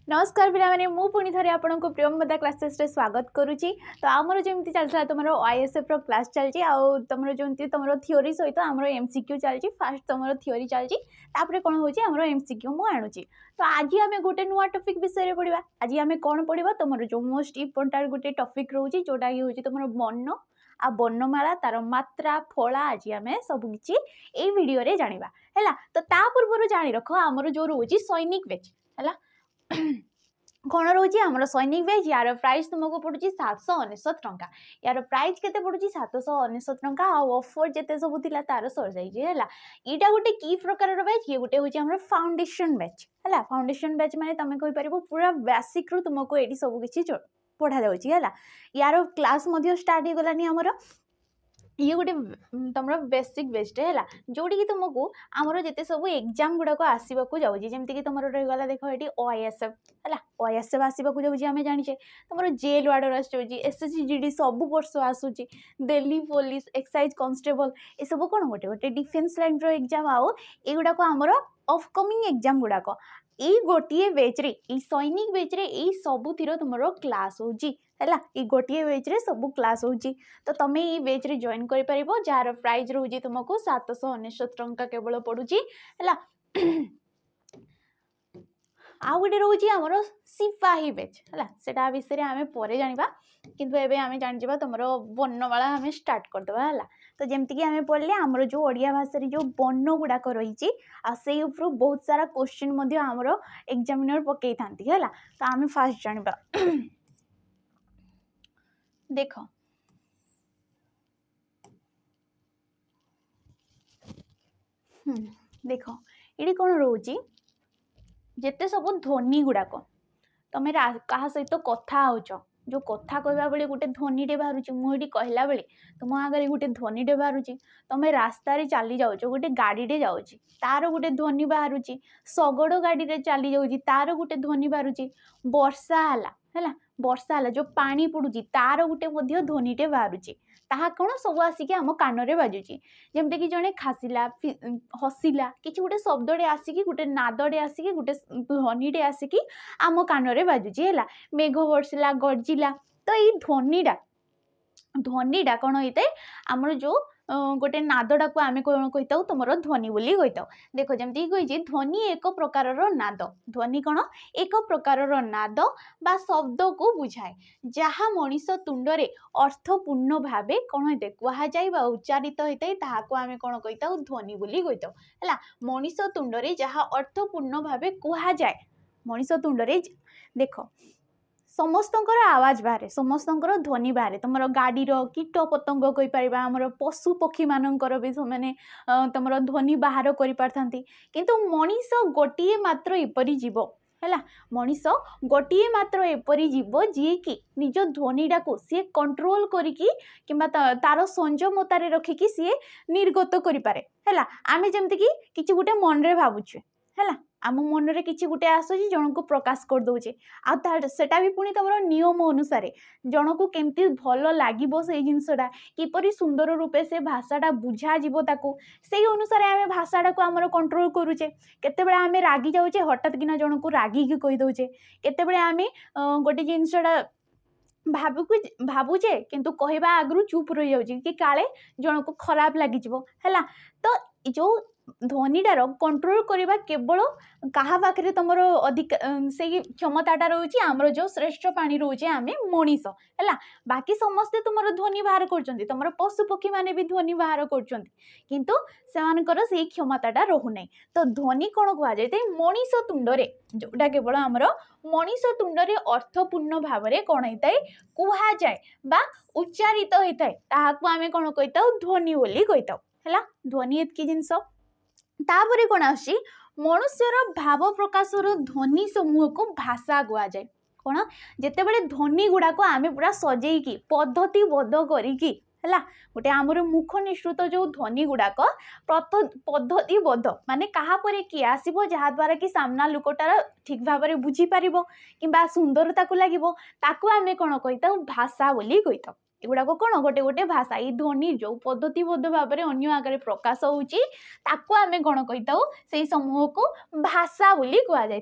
नमस्कार पिलाने मु पुणी थे आपन को प्रियमदा क्लासेस रे स्वागत करुच्ची। तो आमर जमी चलता तुम आईएसएफ रो क्लास चलती तुम जमी तुम थियोरी सहित आम एमसीक्यू चलती। फास्ट तुम थियोरी चलती कौन हो एमसीक्यू मु आणुची। तो आज आम गोटे नुआ टॉपिक विषय पढ़ा। आज आम कौन पढ़ा तुम जो मोस्ट इम्पोर्टाट गोटे टॉपिक रोचे जोटा कि हूँ तुम वर्ण आ वर्णमाला तार मात्रा फला आज आम सबकि ये वीडियो रे जानिबा हैला। तो ता पूर्व जानी रख आमर जो रोचे सैनिक बेच है कौन रोचे आमर सैनिक बेज यार प्राइस तुमको पड़ुची 799 टंका। यार प्राइस केते पड़ुची 799 टंका। ऑफर जेते सब थिला तार सर जाइए हैला। एटा गोटे की प्रकार बैच ये गोटे होची हमर फाउंडेशन बैच हैला। फाउंडेशन बैच माने तमे कहि परिबो पूरा बेसिक रु तुमको एडी सब किछि पढ़ा जाउची हैला। यार क्लास मध्य स्टार्ट हो गलानी हमर ये गोटे तुम बेसिक बेस्ट है जोटी कि तुमको आमर जिते सब एग्जाम गुड़ाक आसवाक जाऊँगी जमीक तुम रहीगला देख ये ओआईएसएफ है ओआईएसएफ आसवाक जाऊँगी आम जाचे तुम जेल वार्डर आसूँ एसएससी जीडी सब वर्ष आसूँ दिल्ली पुलिस एक्साइज कॉन्स्टेबल ये सब कौन गोटे गोटे डिफेन्स लाइन रो एग्जाम आउ युड़ाक आमर अपकमिंग एग्जाम गुड़ाक ये गोटे बेच्रे सैनिक बेच्रे यही सबुतिर तुम क्लास होची है गोटे बेच्रे सब क्लास होची। तो तुम ये बेच्रे जॉइन कर जार प्राइज रोचे तुमको 799 टंका केवल पड़ुची है। आउ गोटे रोचे आमर सिपाही बेच है सेटा विषय आम पर जाना किंतु एबे आम जाना तुम वर्णमाला आम स्टार्ट करदे है। तो जमती कि आम पढ़ले आमर जो ओडिया भाषा जो वर्ण गुड़ाक रही से बहुत सारा क्वेश्चन आमर एग्जामिनर पकई था है। तो आम फास्ट जाना देख देख ये कौन रोचे जिते सब ध्वनि गुड़ाक तुम क्या सहित कथा होच जो कथा कहवा बेले गोटे ध्वनिटे बाहर मुझे कहला बेले तुम आगे गोटे ध्वनिटे बाहर तुम रास्तार चली जाऊँ गोटे गाड़ीटे जाऊँगी तार गोटे ध्वनि बाहर शगड़ गाड़ी चली जाऊँगी तार गोटे ध्वनि बाहर वर्षा है वर्षा है जो पानी पड़ुची तार गोटे ध्वनिटे बाहर ताहा कौन सब आसिक आम कान बाजुची जमती कि जड़े खासिला हसिला कि गोटे शब्दटे आसिक गोटे नादटे आसिक गोटे ध्वनिटे आसिक आम कान बाजुची है। मेघ वर्षिला गर्जिला तो ये ध्वनिटा कौन होता है आमर जो गोटे नादटा को आम कौन कही तुम ध्वनि बोली कही देख जमी कही ध्वनि एक प्रकार नाद ध्वनि कौन एक प्रकार नाद बा शब्द को बुझाए जहाँ मनीष तुंडरे अर्थपूर्ण भाव कौन होता है कहुए उच्चारित होता है ताकू आम कौन कही ध्वनि बोली कही है। मनीष तुंडरे जहाँ अर्थपूर्ण भाव कहुए मनीष तुंडरे देख समस्तंकर आवाज बाहर समस्तंकर ध्वनि बाहर तुम गाड़ी कीट पतंग कही पार आमर पशु पक्षी मानकर भी मैंने तुम ध्वनि बाहर कर किंतु मनीष गोटे मात्र एपरी जीव है मनीष गोटे मात्र एपरी जीव जी कि निज ध्वनिटा को सी कंट्रोल करिकी किंबा तार संयमतार रखिकी सी निर्गत करें है। आम जमती कि किसी गोटे मन रे भावुचे है आम मन में किसी गोटे आसूँ जन को प्रकाश कर दौचे आटा भी पुणी तुम नियम अनुसार जन को केमती भल लगे से जिनसटा किपरि सुंदर रूपे से भाषाटा बुझा ताकू से अनुसार आम भाषाटा को आमर कंट्रोल करुचे केते बेले आम रागी जाऊे हठात किना जन को रागिकी कहीदे केते बेले आम गोटे जिनसटा भावुचे किंतु कहवा आगु चुप रही जाऊँ कि काले जन को खराब लगे है। तो जो ध्वनिटार कंट्रोल करवा केवल क्या पाखे तुम अधिक से क्षमताटा रोचे आमर जो श्रेष्ठ प्राणी रोचे आम मनीष है। बाकी समस्ते तुम ध्वनि बाहर कर तुम पशु पक्षी माने भी ध्वनि बाहर कर किंतु से क्षमताटा रोना। तो ध्वनि कौन कहुए मनीष तुंडरे जोटा केवल आमर मनीष तुंडरे अर्थपूर्ण भाव में कौन होता है कहुए बा उच्चारित होता है ताकू आम कौन कही ध्वनि बोली कही है। ध्वनि एतकी जिनस तापर कौन आसी मनुष्यर भाव प्रकाशर ध्वनि समूह को भाषा कह जाए कौन जिते बड़े ध्वनि गुड़ाक आम पूरा सजेकी पद्धतिबद्ध करिकी है गोटे आमर मुख निश्रुत जो ध्वनि गुड़ाक पद्धतिबद्ध माने कहापर किए आसो जहाद्वारा कि सामना लोकटार ठीक भाव में बुझीपार कि सुंदरता को लगे ताकू आम कौन कही भाषा बोली कही एगुड़ा कौन गोटे गोटे भाषा ये ध्वनि जो पद्धतिबद्ध भाव में अन्य आगे प्रकाश होची ताको आमे कौन कही से समूह को भाषा बोली कह जाए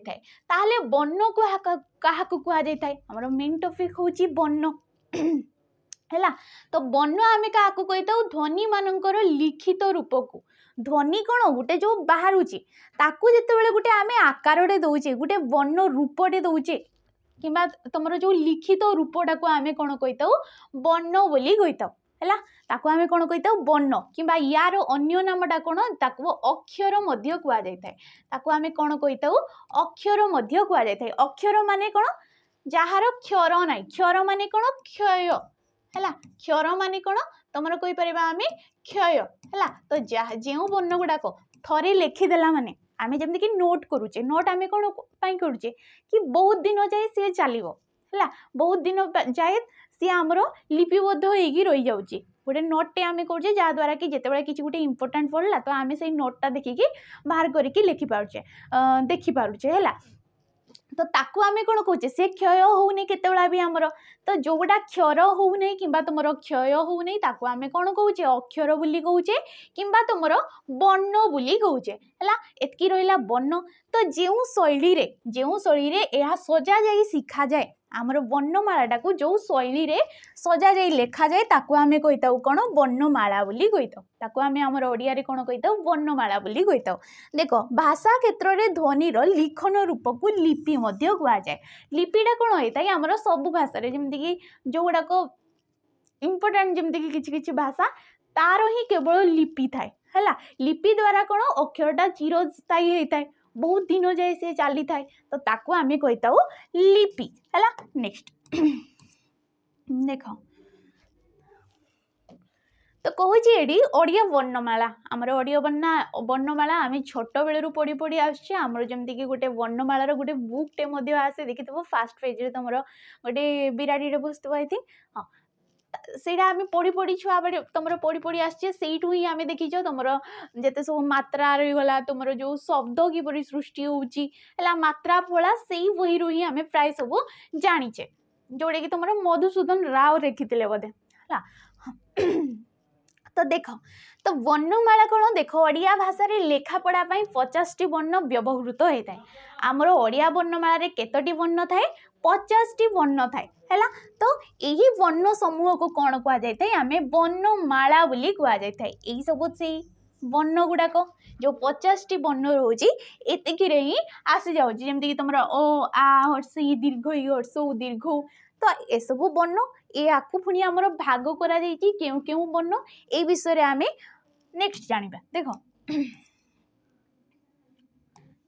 ताहले वर्ण को क्या कह जाए हमर मेन टॉपिक होची वर्ण है तो वर्ण आम क्या कही ध्वनि मानकर लिखित रूप को ध्वनि कौन गोटे जो बाहर जिते गोटे आम आकार दौचे गोटे वर्ण रूपटे दौचे कि तुम जो लिखित रूपटा को आम कौन कही वर्ण बोली कही है ताको आम कौन कही वर्ण कि यार अन्य नामटा कौन ताको अक्षर मध्य कह जाए ताको आम कौन कही अक्षर मध्य कह जाए अक्षर माने कौन जार क्षर ना क्षर माने कौन क्षय है क्षर माने कौन तुम कही पार आम क्षय है तो जो वर्ण गुड़ाक थरे लिखिदेला माने आम जमी कि नोट करुचे नोट आम कौन करुचे कि बहुत दिन जाए सी चलो है बहुत दिन जाए सी आमर लिपिबद्ध होगी रही जाऊँगी गोटे नोटे आम करुचे जहाँद्वारा कि जिते किसी गोटे इंपोर्टाट पड़ा तो आम से नोटा देखिकी बाहर करके लिखिपारे देखिपारे है तो ताकू आम कौन कहे से क्षय होनी केतला भी आमर तो जोटा क्षर होने कि तुम क्षय होनी ताकू आम कौन कहे अक्षर बोली कहे कि तुम वर्ण बोली कहे है एतकी रहा वर्ण तो जो शैली यह सजा जा शिखा जाए आमर वर्णमाला को जो शैली रे सजा जा लेखा जाए ताकू आम कही कौन वर्णमाला बोली कही ताकू आम आमर ओडिया रे कौन कही वर्णमाला बोली कही देख भाषा क्षेत्र में ध्वनि लिखन रूप को लिपि कह जाए लिपिटा कौन होता है आमर सब भाषा जमती कि जो गुड़ाक इम्पोर्टाट जमती कि किसी भाषा तार ही केवल लिपि थाए है लिपि द्वारा कौन अक्षरटा चिरस्थायी होता है बहुत दिन जाए सी चली थाए तो ताकू आम कही लिपि है नेक्स्ट देख तो कहूँ ये ओडिया वर्णमाला आमर ओडिया वर्णमाला आम छोट बेलू पढ़ी पढ़ी आमर जमती कि गोटे वर्णमालार गोटे बुकटे आसे देखी फास्ट पेज तुम गोटे बिराड़ी बसुव आई थिंक हाँ सेटा आम पढ़ी पढ़ी छुआ तुम पढ़ी पढ़ी आसचे सेठू ही आम देखीच तुम जिते सब मात्रा रहीगला तुम जो शब्द किपरि सृष्टि होउची है मात्रा फला से बही रू ही आम प्राय सब जानीचे जोड़ा कि तुम मधुसूदन राव लिखिते बोधे है तो देख तो वर्णमाला कौन देख ओडिया भाषा रे लेखा पढ़ा 50टी वर्ण व्यवहृत होता है आमर ओडिया वर्णमाला केतोटी वर्ण थाए 50टी वर्ण थाए है तो यही वर्ण समूह को कौन कह जाए आम वर्णमाला बोली कह जाए यही सब से वर्ण गुड़ाक जो 50टी वर्ण रोची एतिक ही आसी जाऊँगी तुम ओ आ हर्ष ई दीर्घ ई हर्ष उ दीर्घ तो ये सब वर्ण ये आपको पुणी आमर भाग करा क्यों क्यों वर्ण ए विषय रे आमे नेक्स्ट जानिबा देख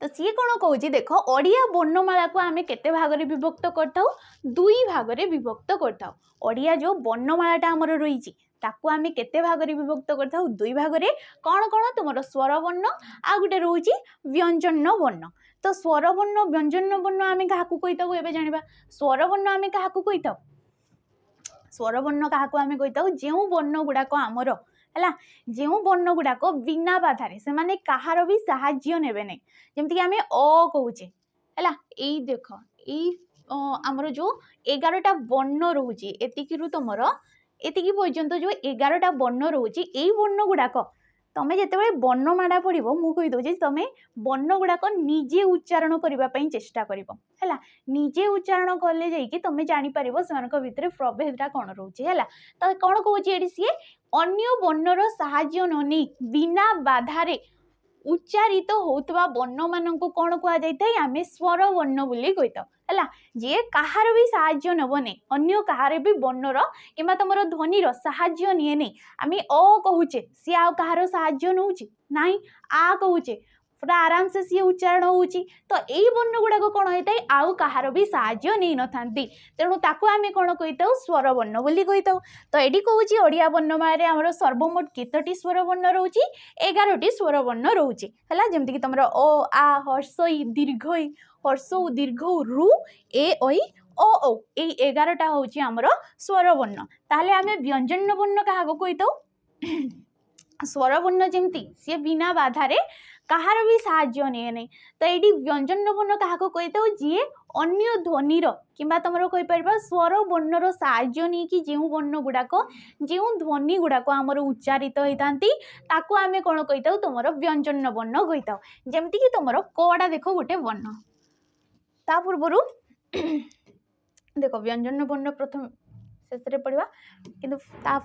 तो सी कौन कहूँ देख ओडिया वर्णमाला को आम केते भाग रे विभक्त करथाउ दुई भाग रे विभक्त करथाउ ओडिया जो वर्णमालाटा आमर रही ताकू आम केते भाग रे विभक्त करथाउ दुई भाग रे कौन कौन तुम स्वर वर्ण आ गोटे रोची व्यंजन वर्ण तो स्वर वर्ण व्यंजन वर्ण आम क्या कही ए जाना स्वर वर्ण आम क्या कही स्वर वर्ण क्या आम कही जो वर्ण गुड़ाक आमर है जो वर्ण गुड़ाक बिना बाधारे से माने कहार भी साहाय्य नेबे नहीं जमती आम अ कहूचे है यही देख यही आमर जो 11टा वर्ण रोचे एतिकी तुमर एतिकी पर्यंत जो 11टा वर्ण रोचे यही वर्ण गुड़ाक तमें जिते वर्णमाला पढ़ मुझे कहीदे तुम वर्ण गुड़ाक निजे उच्चारण करने चेष्टा कर निजे उच्चारण कले जाकि तुम जापर से भितर प्रभेदटा कौन रोचे है तो कौन कहे सी अन्य वर्णर साहाय्य ननी बिना बाधारे उच्चारित होता वर्ण मान कौन कहुए आम स्वर वर्ण बोली कही है जी कहार भी साहाय्य नबने अन्य कहार भी वर्णर कि तुम ध्वनिर साहाय्य निए नहीं आम अ कहूचे सी आ कहार साहाय्य नौ ना आ कहूचे पूरा आराम से सी उच्चारण हो तो यही वर्ण गुड़ाक कौन होता है आउ कहार भी साहाय्य नहीं न था तेणु ताकू आम कौन कही स्वर वर्ण बोली कही तो ये कहूँ ओडिया वर्णमाला आमर सर्वमोट केतोटी स्वर वर्ण रोची 11टी स्वर वर्ण रोचे है जमती तुम ओ आ हर्ष ई दीर्घ ई हर्ष उ दीर्घ रु ए ओई ओ ओ ये 11टा हूँ आमर स्वर वर्ण ताहले आम व्यंजन वर्ण क्या कही स्वर वर्ण जमती सी बिना बाधारे कहार भी साहाय्य निए नहीं। तो ये व्यंजन वर्ण क्या कही था जी अन्य ध्वनिर किंबा तुम कहीपर स्वर वर्णर साहाय्य नहीं कि जो वर्ण गुड़ाक जो ध्वनि गुड़ाक आमर उच्चारित होता आम कौन कही था तुम व्यंजन वर्ण कही था। जमती कि तुम कड़ा देख गोटे वर्ण ता पूर्व देख व्यंजन वर्ण प्रथम शेष पढ़ा कि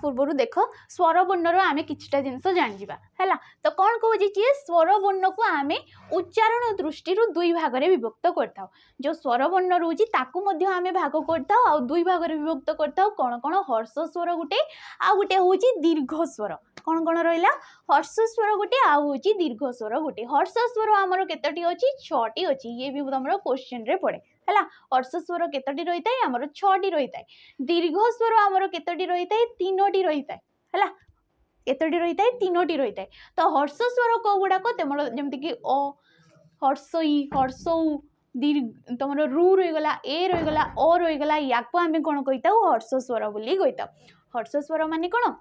पूर्व देख स्वर वर्णर आम किछटा जिनस जाना है। तो कौन कहे स्वर वर्ण को आम उच्चारण दृष्टि दुई भाग में विभक्त करता जो स्वर वर्ण रोचे आम भाग करता दुई भाग में विभक्त करता कौन कौन हर्ष स्वर गोटे आ गोटे हूँ दीर्घ स्वर कौन कौन रहा हर्ष स्वर गोटे आ हूँ दीर्घ स्वर गोटे हर्ष स्वर आमर केतोटी अच्छी 6टी अच्छी ये भी तुम क्वेश्चन रे पड़े है। हर्ष स्वर केतोटी रही है आमर 6टी रही है। दीर्घ स्वर आमर केतोटी रही है 3टी रही है केतोटी रही है 3टी रही है। तो हर्ष स्वर कौ गुड़ाक तुम जमीक अ हर्षई हर्षौ दीर्घ तुम रू रहीगला ए रहीगला अ रहीगला या आम कौन कही था हर्ष स्वर बोली कही था। हर्ष स्वर मान कौन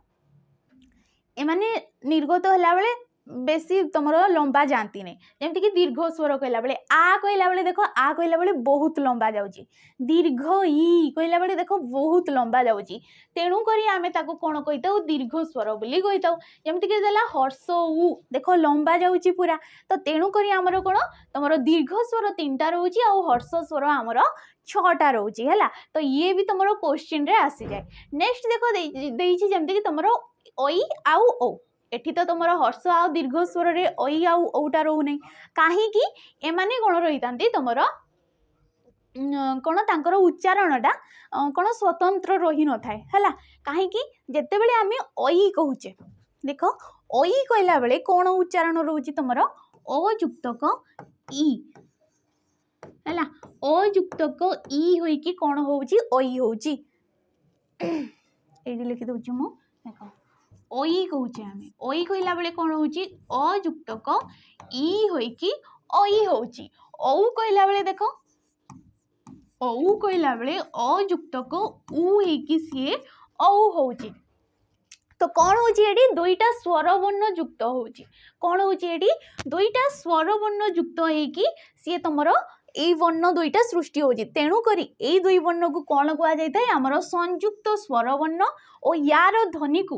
एमाने निर्गत होला बेले बेसी तुम लंबा जाती नहीं जमीक दीर्घ स्वर कहला बेले आ कहला बेले देख आ कहला बेले बहुत लंबा जाऊँगी दीर्घ ई कहला बेले देख बहुत लंबा जाऊँगी तेणुक आम ताको कौन कही था दीर्घ स्वर बोली कही था। जमीक हर्ष उ देख लंबा जाऊँगी पूरा तो तेणुक आमर कौन तुम दीर्घ स्वर 3टा रोचे आ हर्ष स्वर आमर 6टा रोचे है। तो ये भी तुम क्वेश्चन रे आसी जाए। नेक्स्ट देख जमीक तुम ओई आउ ओ एठी तो तुम हर्ष आ दीर्घ स्वर रे ओई आउ ओटा रो नहीं कहीं एमाने कौन रही था तुम कौन तांकर उच्चारणटा कौन स्वतंत्र रही न थाए है कहीं जिते बड़े आम ओई कहूचे देख ओई कहला बेले कौन उच्चारण रोचे तुम अयुक्तक ई है अयुक्तक ई होइकी कौन होउची ओई होउची एडी लिखि दउची मु देख ओई कहूचे आम ओई कहला बेले कौन होउची अयुक्तक ई होइकी ओई होउची औ कहला बेले देख औ कहला बेले अयुक्तक उ होइकी सी औ होउची। तो कौन होची दुईटा स्वर वर्ण युक्त होची कौन होची दुईटा स्वर वर्ण युक्त होइकी सी तुमरो ए वर्ण दुईटा सृष्टि होची तेणु करी ए दुई वर्ण को कौन कहा जाए आमर संयुक्त स्वर वर्ण और यार ध्वनि को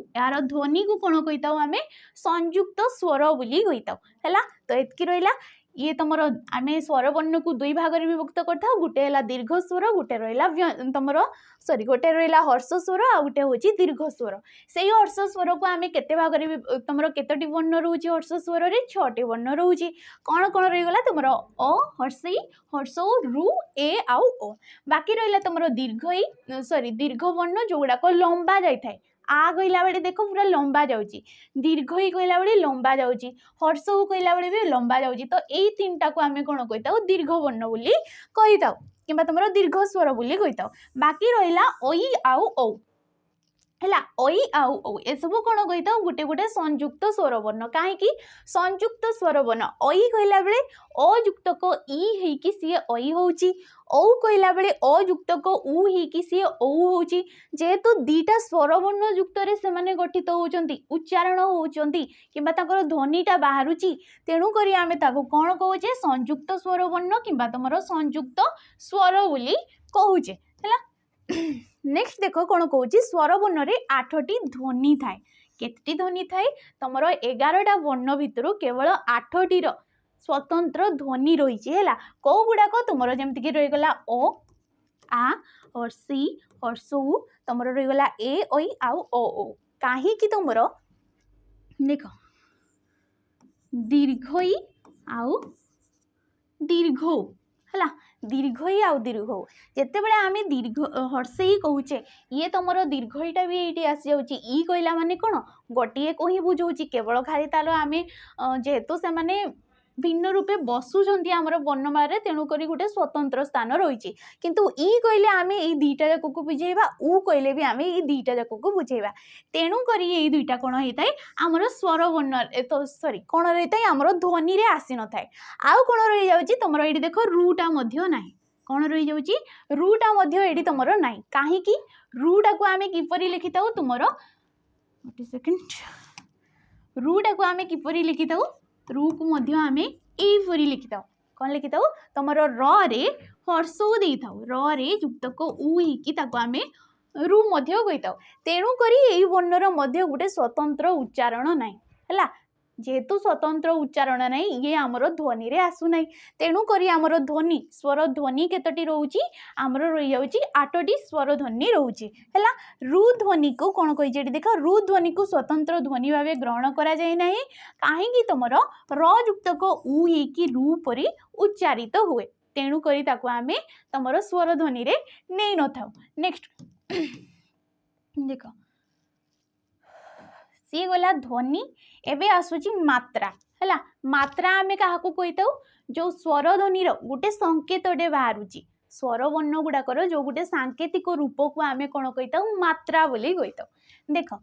कौन कही था आम संयुक्त स्वर बोली कही था है। तो एतकी रहा ये तुम आम स्वर वर्ण को दुई भाग में विभक्त करता गोटे है दीर्घ स्वर गोटे रहा तुम सॉरी गोटे रहा हर्ष स्वर आ गोटे हूँ दीर्घ स्वर से हर्ष स्वर को आम केते भाग तुम केतोटी वर्ण रोचे हर्ष स्वर रे 6टी वर्ण रोचे कौन कौन रहीगला तुम अ हर्षई हर्षौ रू ए आउ ओ बाकी रहा तुम दीर्घई सॉरी दीर्घ वर्ण जो गुड़ाक लंबा जाए आ कहला बेले देख पूरा लंबा जाऊँगी दीर्घ ही कहला बेले लंबा जाऊँगी हर्ष कहला बेले भी लंबा जाऊँगी। तो यही 3टा को आम कौन कही था दीर्घ वर्ण बोली कही था कि तुम दीर्घ स्वर बोली कही था। बाकी रहा ओई आउ ओ है ओई आउ ओ ए सब कौन कही था गोटे गोटे संयुक्त स्वर वर्ण कहीं संयुक्त स्वर वर्ण ओई कहला बेले अयुक्तक ई होइकी सी ओई होउची औ कहला बेले अयुक्तक उ होइकी सी औ होउची जेहेतु दीटा स्वर वर्ण युक्त रे से माने गठित होउचंती उच्चारण होउचंती किबा ताकर ध्वनिटा बाहरुची तेणु करी आमे ताको कौन कहूचे संयुक्त स्वर वर्ण किबा तुमरो संयुक्त स्वर बोली कहूचे है। नेक्स्ट देख कौन कौन स्वर वर्ण रे 8टी ध्वनि थाए केतटी ध्वनि थाए तुम 11टा वर्ण भितर केवल 8टी स्वतंत्र ध्वनि रही है कौ गुड़ाक तुम जमीक रहीगला ओ आ हर्षी हर्षौ तुम रहीगला ए ओई आउ ओ कहीं तुम देख दीर्घई आउ दीर्घ है दीर्घई आउ दीर्घ जिते बड़े आम दीर्घ हर्षई कहूचे ये तुम दीर्घईटा भी ये आसी जाऊँगी ई कहला माने कौन गोटे को ही बुझाऊँ केवल खाली तार आम जेहेतु से माने भिन्न रूपे बसुंट आमर वर्णमाला तेणुक गोटे स्वतंत्र स्थान रही किंतु ई कहले आम ये 2टा जाक को बुझेबा उ कहले भी आम ये 2टा जाक को बुझेबा तेणुक ये 2टा कौन होता है आमर स्वर वर्ण तो सॉरी कौन रही है आमर ध्वनि रे आसी न थाए आउ कौन रही जाऊँगी तुम ये देख रूटा ना कौन रही जाऊँगी रूटा ये तुम ना कहीं रूटा को आम किपरि लिखि था तुम सेकेंड रूटा को आम किपरि लिखि था रु को मध्य आमे एपरी लिखिथाउ कौन लिखिथाउ तुमर र रे हर्ष दे था र रे युक्तक उ ही ताको आमे रु मध्य कहीथाउ तेणु करी एई वर्णर मध्य गोटे स्वतंत्र उच्चारण नाही हैला जेहेतु स्वतंत्र उच्चारण नहीं ये आमर ध्वनि रे आसु नहीं तेणु करी आमर ध्वनि स्वर ध्वनि केतटी रोची आमर रही जाउची 8टी स्वर ध्वनि रोची हैला रु ध्वनि को कोन कहि जेडी देखा रु ध्वनि को स्वतंत्र ध्वनि भाबे ग्रहण करा जाय नाही काहे कि तमरो र युक्तक उ हे कि रु परी उच्चारित हुए तेणु करी ताको आमे तमरो स्वर ध्वनि रे नै न थाउ नेक्स्ट देखो सी गला ध्वनि एबे आसुची मात्रा हैला मात्रा आमे काहाकू कहिताउ जो स्वर ध्वनि रो गुटे संकेतटे बाहरुची स्वर वर्ण गुडाकर जो गुटे सांकेतिक रूप को आमे कोन कहिताउ मात्रा बोली कहिताउ देखो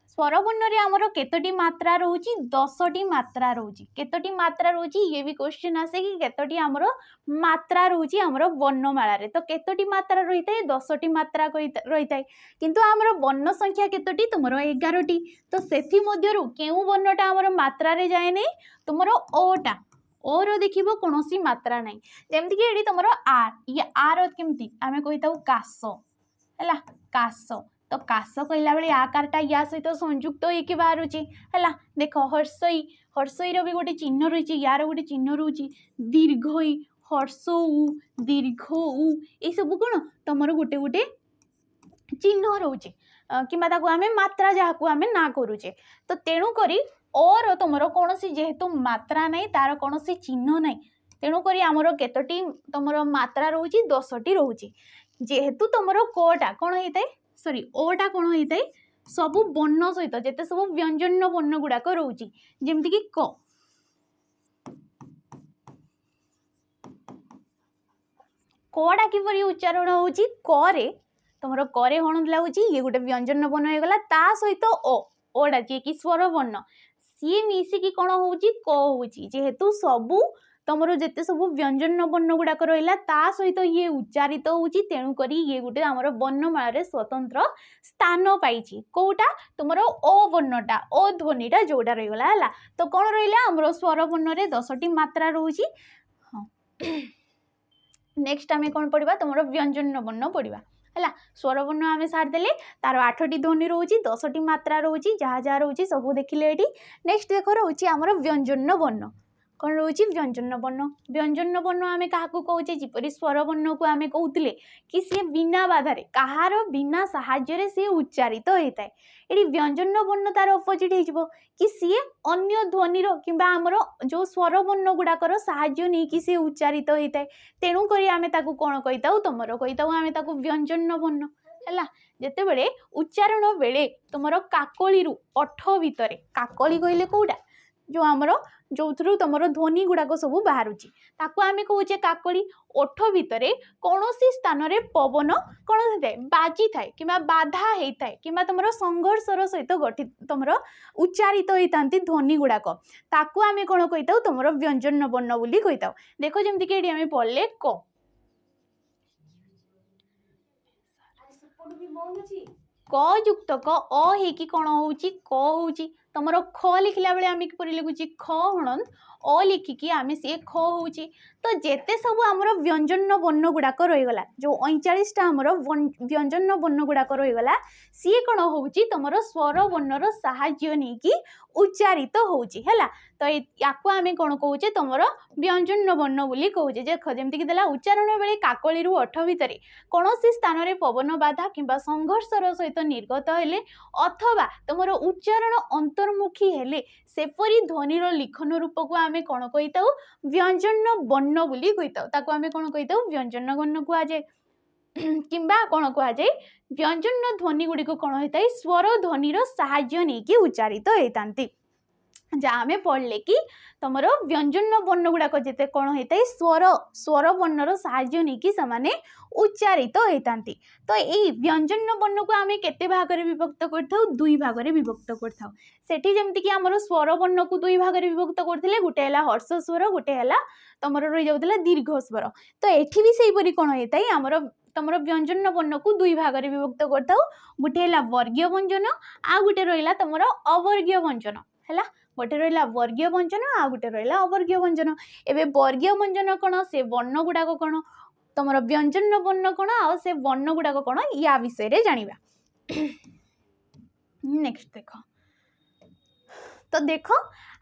स्वर वर्ण रे हमर केतोटी मात्रा रहउची 10टी मात्रा रहउची केतोटी मात्रा रहउची ये भी क्वेश्चन आसे कि केतोटी हमर मात्रा रहउची हमर वर्णमाला रे तो केतोटी मात्रा रहिताय 10टी मात्रा रहिताय किंतु हमर वर्ण संख्या केतोटी तुमरो 11टी तो सेथि मध्यरु केउ वर्णटा हमर मात्रा रे जाय नै तुमरो ओटा ओर देखिबो कोनोसी मात्रा नै जेमति कि एडी तुमरो आर ये आर केमति आमे कहिताउ कास हैला कास तो कास कहला बेले आकारटा या सहित संयुक्त होइके बाहरुची हैला देखो हर्षई हर्षई रो भी गोटे चिन्ह रही यार गोटे चिन्ह रोची दीर्घई हर्ष उ दीर्घ उ ए सब कोन तमरो गोटे गोटे चिन्ह रोची किंबा ताको आमे मात्रा जाहाकू आमे ना करूचे तो तेणु करी और तमरो कोनोसी जेहेतु मात्रा नै तार कोनोसी चिन्ह नै तेणु करी हमरो केतोटी तमरो मात्रा रहउची 10टी रहउची जेहेतु तमरो कोटा कोन हेतै सॉरी ओटा कोन हेतै सबु वर्ण सहित जेते सब व्यंजन वर्ण गुडाक रहउची जेमति कि क कोडा किपरि उच्चारण होउची क रे तमरो क रे हण लागुची ये गोटे व्यंजन वर्ण हे गला ता सहित ओ ओडा जे कि स्वर वर्ण सी मिसी कि कोन होउची क होउची जेहेतु सबु तमरो जेते सब व्यंजन वर्ण गुडाक रहिला ता सहित ये उच्चारित होउची तेणु करी ये गोटे हमर वर्णमाला रे स्वतंत्र स्थान पाइची कोटा तमरो ओ वर्णटा ओ ध्वनिटा जोडा रहि गला हला तो कोन रहिला हमर स्वर वर्ण रे 10टी मात्रा रहउची हां नेक्स्ट आमे कोन पढिबा तमरो व्यंजन वर्ण पढिबा हला स्वर वर्ण आमे सार देले तार 8टी ध्वनि रहउची 10टी मात्रा रहउची जहा जहा रहउची सब देखिले एठी नेक्स्ट देखो रहउची हमर व्यंजन वर्ण कौन रोची व्यंजन वर्ण आमे काहाकू कहूचे जिपरि स्वर वर्ण को आमे कहउतले कि से बिना बाधारे कहार बिना सहाय्य रे से उच्चारित होइताय एडी व्यंजन वर्ण तार अपोजिट हेजिबो कि से अन्य ध्वनि रो किबा हमरो जो स्वर वर्ण गुडाकर सहाय्य नै कि से उच्चारित होइताय तेणु करी आमे ताकू कोन कहिताउ तमरो कहिताउ आमे ताकू व्यंजन वर्ण हला जेते बेले उच्चारण बेले तमरो काकली रु ओठ भितरे काकली कहिले कोडा जो हमरो जो थ्रू तमरो ध्वनि गुडाक सब बाहरुची ताको आमे कहूचे काकली ओठ भितरे कोनोसी स्थान रे पवन कोन होइताय बाजी थाय किबा बाधा हेइताय किबा तमरो संघर्षर सहित गठित तमरो उच्चारित होइतांती ध्वनि गुडाक ताको आमे कोन कहिताउ तमरो व्यंजन वर्ण बोली कहिताउ देखो जेमति कि एडी आमे पढले क युक्त क अ हे कि कोन होउची क होउची तमरो ख लिखला बेले आमे किपरि लिखुची ख हणन अ लिखिकी आमे से ख होउची तो जेते सब हमरो व्यंजन वर्ण गुडाक रहि गला जो 39 टा हमरो व्यंजन वर्ण गुडाक रहि गला सी कोन होउची तमरो स्वर वर्णर सहाय्य नै कि उच्चारित होउची हैला तो याकू आमे कोन कहूचे तमरो व्यंजन वर्ण बोली कहूचे जे जेमति कि देला उच्चारण बेले काकली रु ओठ भितरे कोनोसी स्थान रे पवन बाधा किबा संघर्षर सहित निर्गत हेले अथवा तमरो उच्चारण अंतर्मुखी हेले सेपरी ध्वनिर लिखन रूप को आमे कोन कहिताउ व्यंजन वर्ण बोली कहिताउ ताको आमे कोन कहिताउ व्यंजन वर्ण को आजे किंबा कोन को आजे व्यंजन ध्वनि गुडी को कोन होइताय स्वर ध्वनिर सहाय्य नै कि उच्चारित हेतांती जा आमे पढ़ले कि तमरो व्यंजन वर्ण गुडाक जेते कोन हेताय स्वर वर्णर सहाय्य नै कि समाने उच्चारित हेतांती तो एई व्यंजन वर्ण को आमे केते भाग रे विभक्त करथाउ दुई भाग रे विभक्त करथाउ सेठी जेमति कि हमरो स्वर वर्ण को दुई भाग रे विभक्त करथिले गुटे हला हर्ष स्वर गुटे हला तमरो रहि जाउतला दीर्घ स्वर तो एठी भी सेही परि कोन हेताय हमरो तमरो व्यंजन वर्ण को दुई भाग रे विभक्त करथाउ गुटे हला वर्गीय व्यंजन आ गुटे रहिला तमरो अवर्गीय व्यंजन हला गोटे रहा वर्गीय व्यंजन आ गोटे रहा अवर्गीय व्यंजन। एवं वर्गीय व्यंजन कौन से वर्ण गुड़ाक कौन तुम व्यंजन वर्ण कौन आ से वर्ण गुड़ाक कौन या विषय जानिबा। नेक्स्ट देख तो देख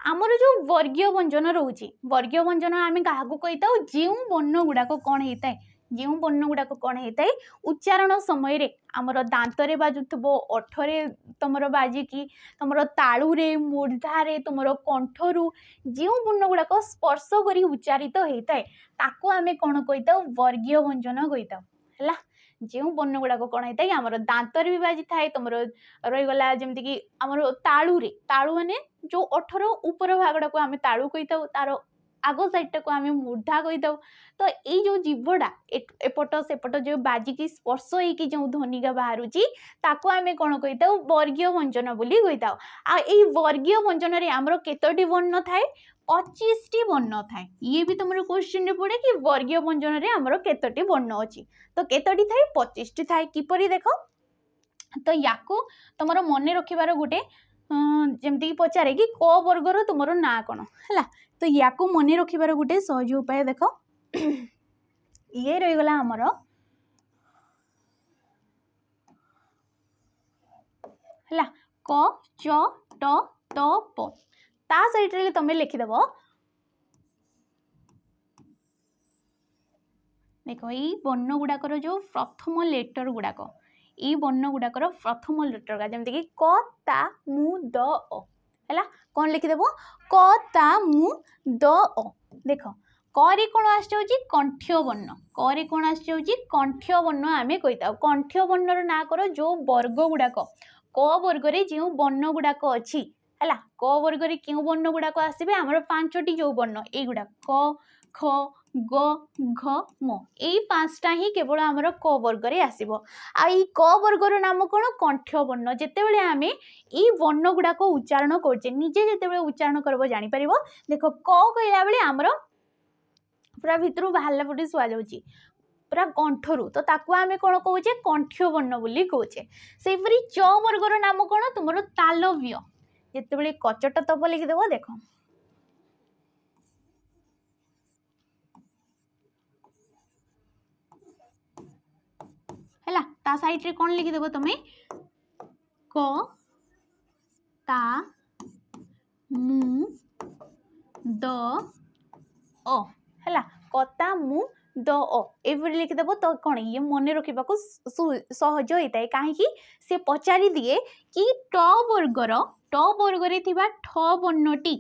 आमर जो वर्गीय व्यंजन रोचे वर्गीय व्यंजन आम क्या कही था जो वर्ण गुड़ाक कौन होता है जो वर्ण गुड़ाक कौन होता है उच्चारण समय रे आमर दांतरे बाजुथबो ओठरे तुमर बाजिकी तुमर तालुरे मूर्धारे तुमर कंठरू जो वर्ण गुड़ाक स्पर्श करी उच्चारित होता है ताको आम कौन कही था वर्गीय व्यंजन कही था है। जो वर्ण गुड़ाक कौन होता है आमर दांतर भी बाजी थाए तुम रहीगला जमीक आम तालुरे तालु माने जो ओठर ऊपर भागटा को आम तालु कही था तार आग साइडटा को आम मूर्धा कही था। तो ये जो जीवटा एपट सेपट जो बाजिकी स्पर्श होगी जो ध्वनिका बाहर ताको आम कौन कही था वर्गीय व्यंजन बोली कही था। आ वर्गीय व्यंजन रे आमर केतोटी वर्ण थाए 25 टी वर्ण थाए। ये भी तुम क्वेश्चन रे पड़े कि वर्गीय व्यंजन रे आमर केतोटी वर्ण अच्छी तो केतोटी थाए 25 टी थाए किपरि देख तो याकू तुम मन रखिबार गोटे जमती पचारे कि क वर्गर तुम ना कौन है तो याकू मन रखिबार गोटे सहज उपाय देख ये रहीगला आमर है क च ट त प ता सहित तुम लिखिदेव देख ये वर्ण गुड़ाकर जो प्रथम लेटर गुड़ाक ये वर्ण गुड़ाकर प्रथम लेटर का जमीक क ता मु द अ है कौन लिखिदेव क ता मु द अ देख करे कौन आसुची कंठ्य वर्ण करे कौन आसुची कंठ्य वर्ण आम कही था कंठ्य वर्ण ना कर जो वर्ग गुड़ाक क वर्ग रे जो वर्ण गुड़ाक अच्छी है क वर्ग रे क्यों वर्ण गुड़ाक आसबे आमर 5टी जो वर्ण एगुड़ा क ख ग घ म यही 5टा ही केवल आमर क वर्ग रे आसीबो। आ ई क वर्गर नाम कौन कंठ्य वर्ण जेतेबेले आमे ई वर्ण गुड़ाक उच्चारण करछे निजे जेतेबेले उच्चारण करबो जानि परिबो देखो क कहला बेले आमर पूरा भितरु बाहरला पटे सुआ जाउची पूरा कंठरू तो ताकू आमे कौन कहूचे कंठ्य वर्ण बोली कहूचे। सेपरी च वर्गर नाम कौन तुमर तालव्य जेतेबेले कचट तप लिखिदेव देख है ता साइड रे कौन लिखिदेव तुम्हें क ता मु द अ है कता मु द अ एवरी लिखिदेव तो कौन ये मन रखा सहज होता है कहीं से पचारि दिए कि ट वर्गर थिबा ठ वर्णटी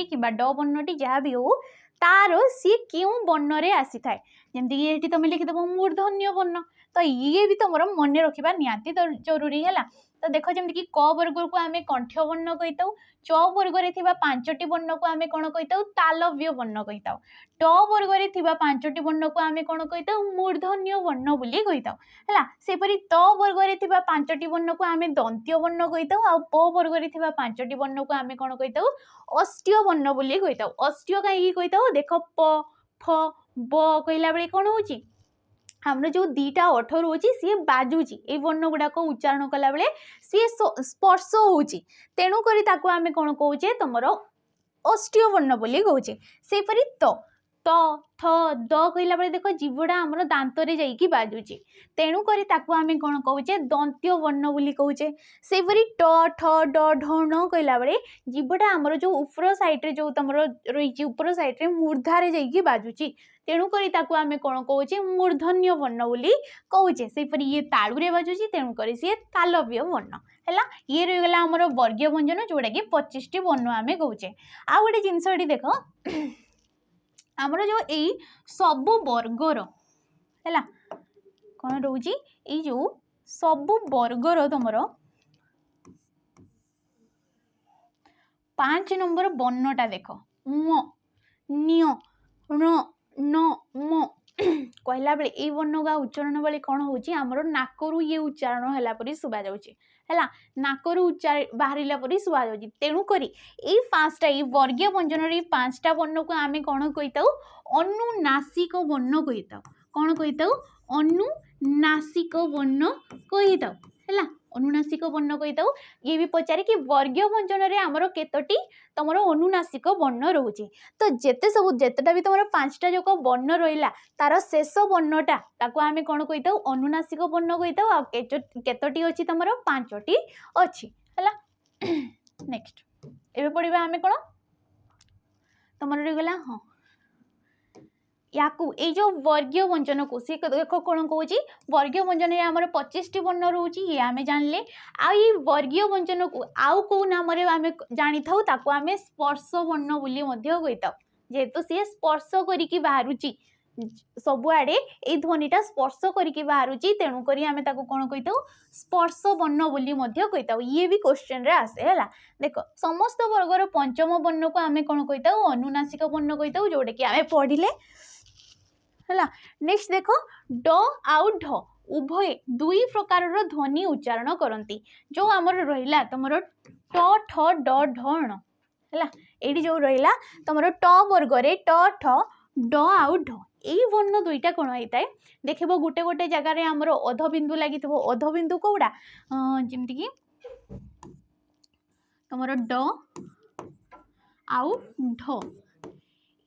कि ड वर्णटी जहाँ भी हो तार सी क्यों वर्ण रे आसी थाए जमती ये तुम लिखिदेव मूर्धन्य वर्ण तो ये भी तुम मन रखा निहाती जरूरी है। तो देख जमी कि क वर्ग को आम कंठ्य वर्ण कही था च वर्ग रे थिबा 5टी वर्ण को आम कौन कही था तालव्य वर्ण कही था ट वर्ग रे थिबा 5टी वर्ण को आम कौन कही था मूर्धन्य वर्ण बोली कही था है सेपरी त वर्ग रे थिबा 5टी वर्ण को आम दंत्य वर्ण कही था आ प वर्ग रे थिबा 5टी वर्ण को आम कौन कही था अष्ट्य वर्ण बोली कही था अष्ट्य कहीं कही था देख प फ ब कहला बेले कौन होची हमर जो दीटा ओठ रोची सी बाजुची ए वर्ण गुड़ाक उच्चारण कला बेले सी स्पर्श होची तेणु करी ताको आमे कोन कहूचे तुमर अष्ट्य वर्ण बोली कहूचे। सेपरी त थ द कहला बेले देख जीवटा हमर दांतरे जाइकी बाजुची तेणु करी ताको आमे कोन कहूचे दंत्य वर्ण बोली कहूचे। सेपरी ट ठ ड ढ ण कहला बेले जीवटा हमर जो ऊपर साइड रे जो तुमर रही ऊपर साइड रे मूर्धा रे जाइकी बाजुची तेणु करी ताको आमे कोन कहूचे मूर्धन्य वर्ण बोली कहूचे। सेपरी ये तालुरे बाजुची तेणु करी सी तालव्य वर्ण है ये रहीगला हमर वर्गीय व्यंजन जोड़ा कि 25टी वर्ण आमे कहूचे। आ गोटे जिनसटी देख आमर जो यही सबु वर्गर है कौन रोची ये जो सबु वर्गर तुमर 5 नंबर वर्णटा देख म न्य ण न म कहला बेले ये वर्ण का उच्चारण बेले कौन होची आमर नाकरू ये उच्चारण हैला परी सुबा जाउची है नाकरू उच्चारण बाहरिला परी सुबा जाउची तेणु करी ए 5टा ये वर्गीय व्यंजन रे 5टा वर्ण को आमे कौन कहिताउ अनुनासिक वर्ण कहिताउ कौन कहिताउ अनुनासिक वर्ण कहिताउ है अनुनासिक वर्ण कही था। ये भी पचारे कि वर्गीय व्यंजन रे हमरो केतोटी तमरो अनुनासिक वर्ण रोचे। तो जेते सब जेतेटा भी तमरो 5टा जक वर्ण रहिला तार शेष वर्णटा ताको आमे कोन कही था अनुनासिक वर्ण कही था। आ केतोटी अछि तमरो 5टी अछि हला। नेक्स्ट एबे पढिबा आमे कोन तमरो रे गला हां याकू ए जो वर्गीय व्यंजन को सी देखो कोन कहूची वर्गीय व्यंजन रे हमर 25टी वर्ण रहउची ये आमे जानले। आ ये वर्गीय व्यंजन को आउ को नाम रे आमे जानि थाउ ताको आमे स्पर्श वर्ण बोली मध्य कहिता। जेहेतु सी स्पर्श करी की बाहरुची सबुआडे ए ध्वनिटा स्पर्श करी की बाहरुची तेणु करी आमे ताको कोन कहिता स्पर्श वर्ण बोली मध्य कहिता। ये भी क्वेश्चन रे आसे हला। देखो समस्त वर्गर पंचम वर्ण को आमे कोन कहिता अनुनासिक वर्ण कहिता जोडे कि आमे पढिले हला। नेक्स्ट देखो ड आउ ढ उभय दुई प्रकार ध्वनि उच्चारण करती। जो आमर रहिला तमरो ट ठ ड ढ हला एडी जो रहिला तमरो ट वर्ग रे ट ठ ड आउ ढ एई वर्ण दुईटा कोन होइताय देखिबो गुटे गुटे जगह रे हमरो अध बिंदु लागितबो। अध बिंदु कोउडा जेमति कि तमरो ड आउ ढ